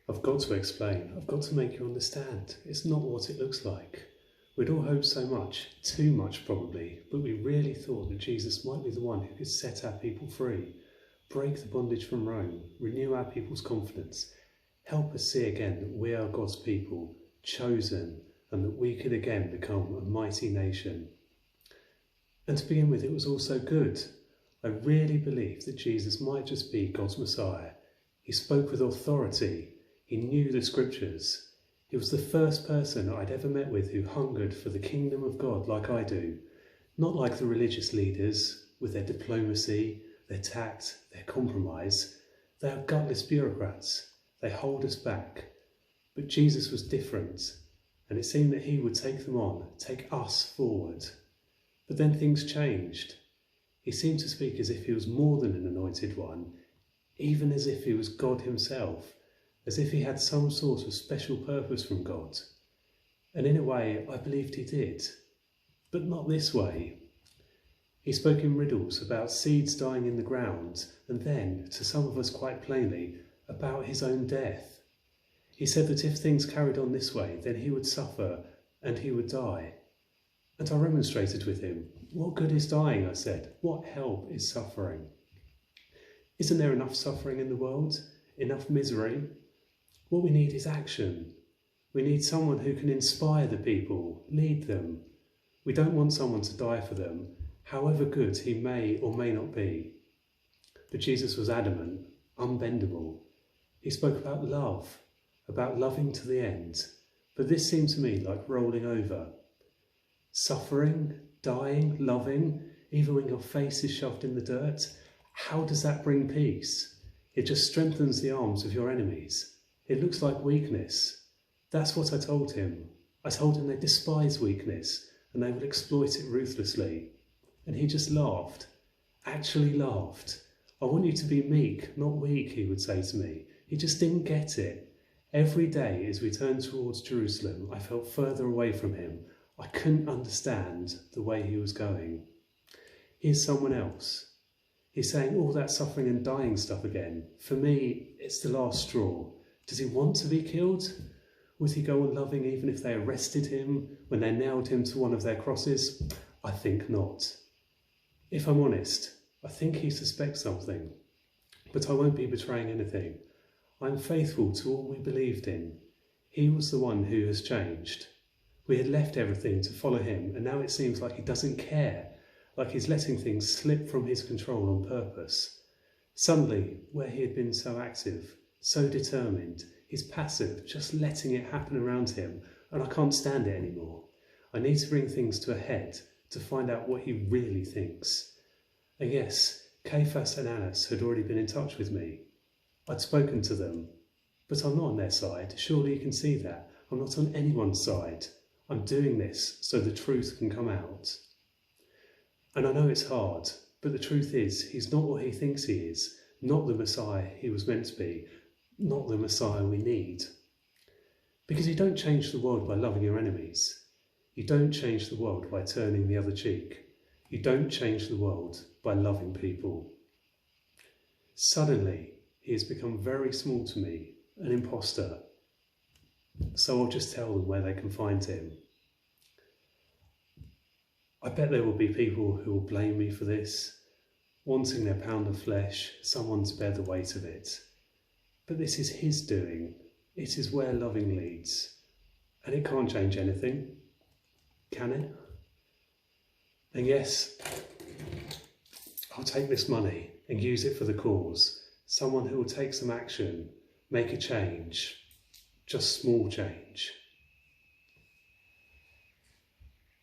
I've got to explain, I've got to make you understand. It's not what it looks like. We'd all hoped so much, too much probably, but we really thought that Jesus might be the one who could set our people free, break the bondage from Rome, renew our people's confidence, help us see again that we are God's people, chosen, and that we could again become a mighty nation. And to begin with, it was all so good. I really believed that Jesus might just be God's Messiah. He spoke with authority. He knew the scriptures. He was the first person I'd ever met with who hungered for the kingdom of God like I do. Not like the religious leaders, with their diplomacy, their tact, their compromise. They are gutless bureaucrats. They hold us back. But Jesus was different, and it seemed that he would take them on, take us forward. But then things changed. He seemed to speak as if he was more than an anointed one, even as if he was God himself, as if he had some sort of special purpose from God. And in a way, I believed he did, but not this way. He spoke in riddles about seeds dying in the ground, and then, to some of us quite plainly, about his own death. He said that if things carried on this way, then he would suffer and he would die. And I remonstrated with him. What good is dying, I said. What help is suffering? Isn't there enough suffering in the world? Enough misery? What we need is action. We need someone who can inspire the people, lead them. We don't want someone to die for them, however good he may or may not be. But Jesus was adamant, unbendable. He spoke about love, about loving to the end. But this seemed to me like rolling over. Suffering, dying, loving, even when your face is shoved in the dirt, how does that bring peace? It just strengthens the arms of your enemies. It looks like weakness. That's what I told him. I told him they despise weakness and they would exploit it ruthlessly. And he just laughed, actually laughed. I want you to be meek, not weak, he would say to me. He just didn't get it. Every day as we turned towards Jerusalem, I felt further away from him. I couldn't understand the way he was going. Here's someone else. He's saying all that suffering and dying stuff again. For me, it's the last straw. Does he want to be killed? Would he go on loving even if they arrested him, when they nailed him to one of their crosses? I think not. If I'm honest, I think he suspects something. But I won't be betraying anything. I'm faithful to all we believed in. He was the one who has changed. We had left everything to follow him, and now it seems like he doesn't care, like he's letting things slip from his control on purpose. Suddenly, where he had been so active, so determined, he's passive, just letting it happen around him, and I can't stand it anymore. I need to bring things to a head to find out what he really thinks. And yes, Cephas and Annas had already been in touch with me. I'd spoken to them, but I'm not on their side. Surely you can see that. I'm not on anyone's side. I'm doing this so the truth can come out. And I know it's hard, but the truth is, he's not what he thinks he is, not the Messiah he was meant to be, not the Messiah we need. Because you don't change the world by loving your enemies. You don't change the world by turning the other cheek. You don't change the world by loving people. Suddenly, he has become very small to me, an imposter. So I'll just tell them where they can find him. I bet there will be people who will blame me for this, wanting their pound of flesh, someone to bear the weight of it. But this is his doing. It is where loving leads. And it can't change anything, can it? And yes, I'll take this money and use it for the cause. Someone who will take some action, make a change, just small change.